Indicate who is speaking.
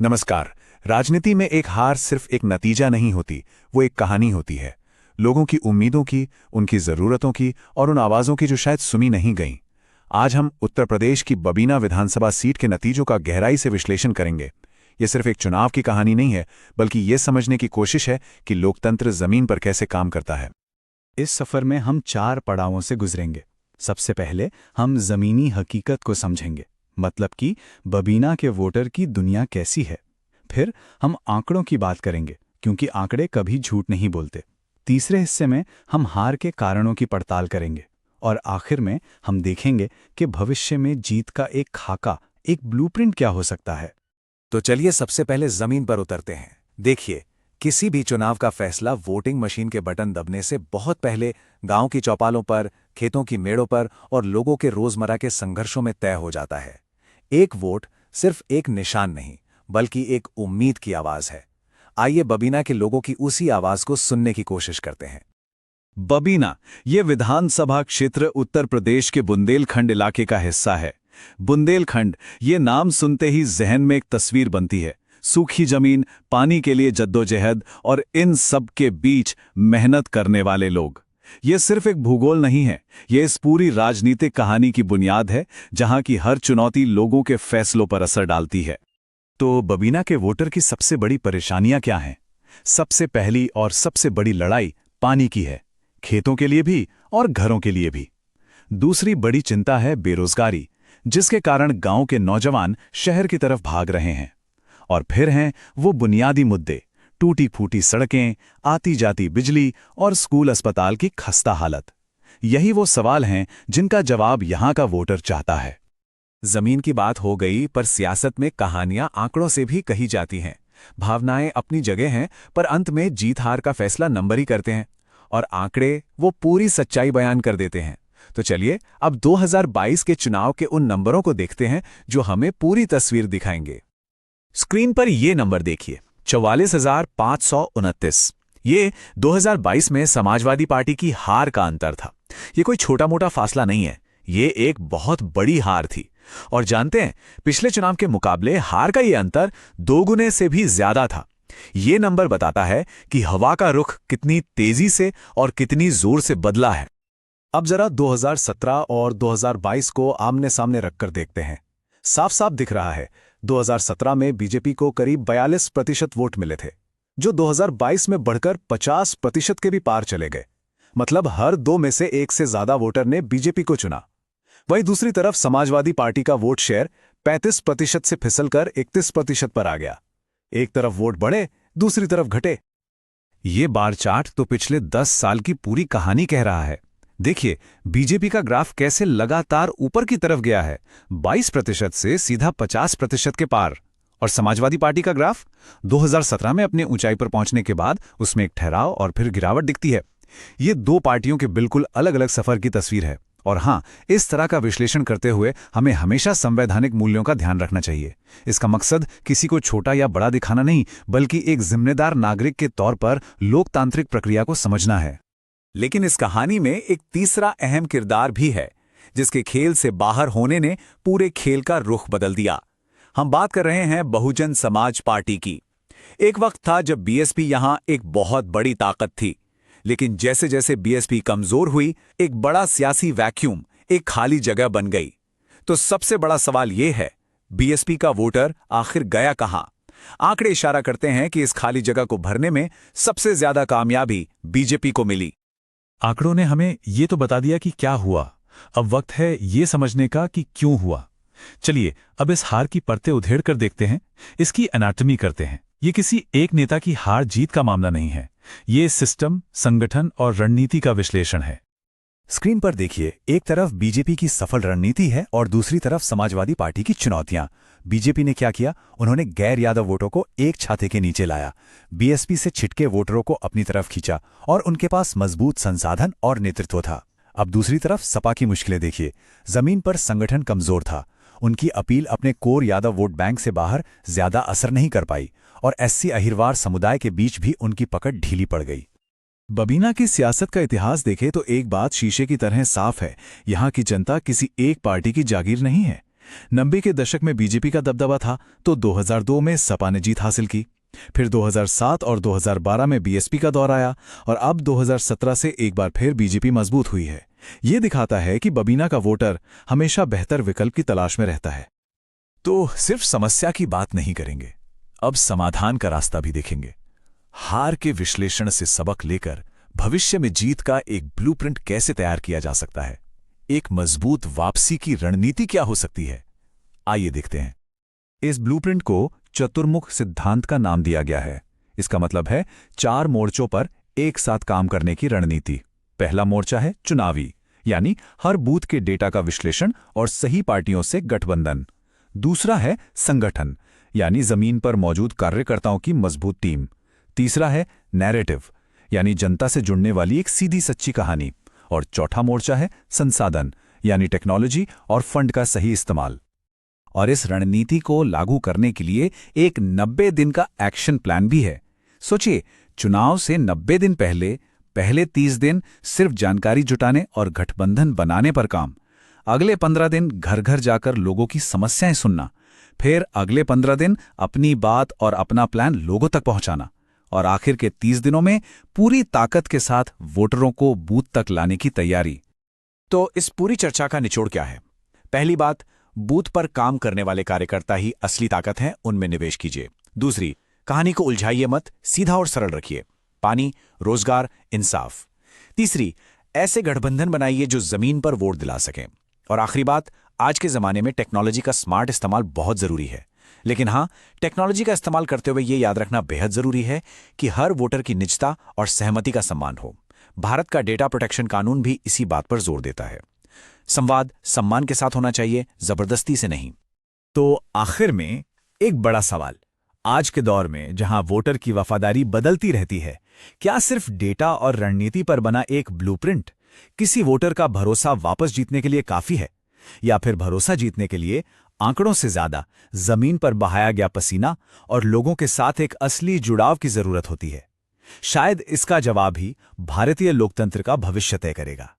Speaker 1: नमस्कार। राजनीति में एक हार सिर्फ एक नतीजा नहीं होती, वो एक कहानी होती है। लोगों की उम्मीदों की, उनकी ज़रूरतों की और उन आवाज़ों की जो शायद सुनी नहीं गईं। आज हम उत्तर प्रदेश की बबीना विधानसभा सीट के नतीजों का गहराई से विश्लेषण करेंगे। ये सिर्फ एक चुनाव की कहानी नहीं है, बल्कि ये समझने की कोशिश है कि लोकतंत्र ज़मीन पर कैसे काम करता है।
Speaker 2: इस सफर में हम 4 पड़ावों से गुजरेंगे। सबसे पहले हम जमीनी हकीकत को समझेंगे, मतलब कि बबीना के वोटर की दुनिया कैसी है। फिर हम आंकड़ों की बात करेंगे, क्योंकि आंकड़े कभी झूठ नहीं बोलते। तीसरे हिस्से में हम हार के कारणों की पड़ताल करेंगे और आखिर में हम देखेंगे कि भविष्य में जीत का एक खाका, एक ब्लूप्रिंट क्या हो सकता है।
Speaker 3: तो चलिए सबसे पहले जमीन पर उतरते हैं। देखिए, किसी भी चुनाव का फैसला वोटिंग मशीन के बटन दबने से बहुत पहले गांव की चौपालों पर, खेतों की मेड़ों पर और लोगों के रोजमर्रा के संघर्षों में तय हो जाता है। एक वोट सिर्फ एक निशान नहीं, बल्कि एक उम्मीद की आवाज है। आइए बबीना के लोगों की उसी आवाज को सुनने की कोशिश करते हैं।
Speaker 2: बबीना ये विधानसभा क्षेत्र उत्तर प्रदेश के बुंदेलखंड इलाके का हिस्सा है। बुंदेलखंड ये नाम सुनते ही जहन में एक तस्वीर बनती है। सूखी जमीन, पानी के लिए जद्दोजहद और इन सब के बीच मेहनत करने वाले लोग। ये सिर्फ एक भूगोल नहीं है, ये इस पूरी राजनीतिक कहानी की बुनियाद है, जहां की हर चुनौती लोगों के फैसलों पर असर डालती है। तो बबीना के वोटर की सबसे बड़ी परेशानियां क्या हैं? सबसे पहली और सबसे बड़ी लड़ाई पानी की है, खेतों के लिए भी और घरों के लिए भी। दूसरी बड़ी चिंता है बेरोजगारी, जिसके कारण गांव के नौजवान शहर की तरफ भाग रहे हैं। और फिर हैं वो बुनियादी मुद्दे, टूटी फूटी सड़कें, आती जाती बिजली और स्कूल अस्पताल की खस्ता हालत। यही वो सवाल हैं जिनका जवाब यहां का वोटर चाहता है।
Speaker 3: जमीन की बात हो गई, पर सियासत में कहानियां आंकड़ों से भी कही जाती हैं। भावनाएं अपनी जगह हैं, पर अंत में जीत हार का फैसला नंबर ही करते हैं, और आंकड़े वो पूरी सच्चाई बयान कर देते हैं। तो चलिए अब 2022 के चुनाव के उन नंबरों को देखते हैं जो हमें पूरी तस्वीर दिखाएंगे। स्क्रीन पर ये नंबर देखिए, 44,529। ये 2022 में समाजवादी पार्टी की हार का अंतर था। ये कोई छोटा मोटा फासला नहीं है, ये एक बहुत बड़ी हार थी। और जानते हैं, पिछले चुनाव के मुकाबले हार का ये अंतर 2 गुने से भी ज्यादा था। ये नंबर बताता है कि हवा का रुख कितनी तेजी से और कितनी जोर से बदला है। अब जरा 2017 और 2022 को आमने सामने रखकर देखते हैं। साफ साफ दिख रहा है, 2017 में बीजेपी को करीब 42% वोट मिले थे, जो 2022 में बढ़कर 50% के भी पार चले गए। मतलब हर 2 में से 1 से ज्यादा वोटर ने बीजेपी को चुना। वहीं दूसरी तरफ समाजवादी पार्टी का वोट शेयर 35% से फिसलकर 31% पर आ गया। एक तरफ वोट बढ़े, दूसरी तरफ घटे।
Speaker 2: ये बार चार्ट तो पिछले 10 साल की पूरी कहानी कह रहा है। देखिए, बीजेपी का ग्राफ कैसे लगातार ऊपर की तरफ गया है, 22% से सीधा 50% के पार। और समाजवादी पार्टी का ग्राफ 2017 में अपने ऊंचाई पर पहुंचने के बाद उसमें एक ठहराव और फिर गिरावट दिखती है। ये 2 पार्टियों के बिल्कुल अलग अलग सफर की तस्वीर है। और हां, इस तरह का विश्लेषण करते हुए हमें हमेशा संवैधानिक मूल्यों का ध्यान रखना चाहिए। इसका मकसद किसी को छोटा या बड़ा दिखाना नहीं, बल्कि एक जिम्मेदार नागरिक के तौर पर लोकतांत्रिक प्रक्रिया को समझना है।
Speaker 3: लेकिन इस कहानी में एक तीसरा अहम किरदार भी है, जिसके खेल से बाहर होने ने पूरे खेल का रुख बदल दिया। हम बात कर रहे हैं बहुजन समाज पार्टी की। एक वक्त था जब बीएसपी यहां एक बहुत बड़ी ताकत थी, लेकिन जैसे जैसे बीएसपी कमजोर हुई, एक बड़ा सियासी वैक्यूम, एक खाली जगह बन गई। तो सबसे बड़ा सवाल यह है, बीएसपी का वोटर आखिर गया कहां? आंकड़े इशारा करते हैं कि इस खाली जगह को भरने में सबसे ज्यादा कामयाबी बीजेपी को मिली।
Speaker 2: आंकड़ों ने हमें ये तो बता दिया कि क्या हुआ, अब वक्त है ये समझने का कि क्यों हुआ। चलिए अब इस हार की परतें उधेड़ कर देखते हैं, इसकी एनाटॉमी करते हैं। ये किसी एक नेता की हार जीत का मामला नहीं है, ये सिस्टम, संगठन और रणनीति का विश्लेषण है।
Speaker 3: स्क्रीन पर देखिए, एक तरफ बीजेपी की सफल रणनीति है और दूसरी तरफ समाजवादी पार्टी की चुनौतियां। बीजेपी ने क्या किया? उन्होंने गैर यादव वोटों को एक छाते के नीचे लाया, बीएसपी से छिटके वोटरों को अपनी तरफ खींचा और उनके पास मजबूत संसाधन और नेतृत्व था। अब दूसरी तरफ सपा की मुश्किलें देखिए। जमीन पर संगठन कमजोर था, उनकी अपील अपने कोर यादव वोट बैंक से बाहर ज्यादा असर नहीं कर पाई और एससी अहिरवार समुदाय के बीच भी उनकी पकड़ ढीली पड़ गई।
Speaker 2: बबीना की सियासत का इतिहास देखें तो एक बात शीशे की तरह साफ है, यहाँ की जनता किसी एक पार्टी की जागीर नहीं है। 90 के दशक में बीजेपी का दबदबा था तो 2002 में सपा ने जीत हासिल की। फिर 2007 और 2012 में बीएसपी का दौर आया और अब 2017 से एक बार फिर बीजेपी मजबूत हुई है। ये दिखाता है कि बबीना का वोटर हमेशा बेहतर विकल्प की तलाश में रहता है।
Speaker 3: तो सिर्फ समस्या की बात नहीं करेंगे, अब समाधान का रास्ता भी देखेंगे। हार के विश्लेषण से सबक लेकर भविष्य में जीत का एक ब्लूप्रिंट कैसे तैयार किया जा सकता है, एक मजबूत वापसी की रणनीति क्या हो सकती है, आइए देखते हैं।
Speaker 1: इस ब्लूप्रिंट को चतुर्मुख सिद्धांत का नाम दिया गया है। इसका मतलब है 4 मोर्चों पर एक साथ काम करने की रणनीति। पहला मोर्चा है चुनावी, यानी हर बूथ के डेटा का विश्लेषण और सही पार्टियों से गठबंधन। दूसरा है संगठन, यानी जमीन पर मौजूद कार्यकर्ताओं की मजबूत टीम। तीसरा है नैरेटिव, यानी जनता से जुड़ने वाली एक सीधी सच्ची कहानी। और चौथा मोर्चा है संसाधन, यानी टेक्नोलॉजी और फंड का सही इस्तेमाल। और इस रणनीति को लागू करने के लिए एक 90 दिन का एक्शन प्लान भी है। सोचिए, चुनाव से 90 दिन पहले 30 दिन सिर्फ जानकारी जुटाने और गठबंधन बनाने पर काम। अगले 15 दिन घर घर जाकर लोगों की समस्याएं सुनना। फिर अगले 15 दिन अपनी बात और अपना प्लान लोगों तक पहुंचाना। और आखिर के 30 दिनों में पूरी ताकत के साथ वोटरों को बूथ तक लाने की तैयारी।
Speaker 3: तो इस पूरी चर्चा का निचोड़ क्या है? पहली बात, बूथ पर काम करने वाले कार्यकर्ता ही असली ताकत हैं, उनमें निवेश कीजिए। दूसरी, कहानी को उलझाइए मत, सीधा और सरल रखिए। पानी, रोजगार, इंसाफ। तीसरी, ऐसे गठबंधन बनाइए जो जमीन पर वोट दिला सकें। और आखिरी बात, आज के जमाने में टेक्नोलॉजी का स्मार्ट इस्तेमाल बहुत जरूरी है, लेकिन हाँ, टेक्नोलॉजी का इस्तेमाल करते हुए यह याद रखना बेहद जरूरी है कि हर वोटर की निजता और सहमति का सम्मान हो। भारत का डेटा प्रोटेक्शन कानून भी इसी बात पर जोर देता है। संवाद सम्मान के साथ होना चाहिए, जबरदस्ती से नहीं।
Speaker 2: तो आखिर में एक बड़ा सवाल, आज के दौर में जहां वोटर की वफादारी बदलती रहती है, क्या सिर्फ डेटा और रणनीति पर बना एक ब्लूप्रिंट किसी वोटर का भरोसा वापस जीतने के लिए काफी है, या फिर भरोसा जीतने के लिए आंकड़ों से ज्यादा जमीन पर बहाया गया पसीना और लोगों के साथ एक असली जुड़ाव की जरूरत होती है? शायद इसका जवाब ही भारतीय लोकतंत्र का भविष्य तय करेगा।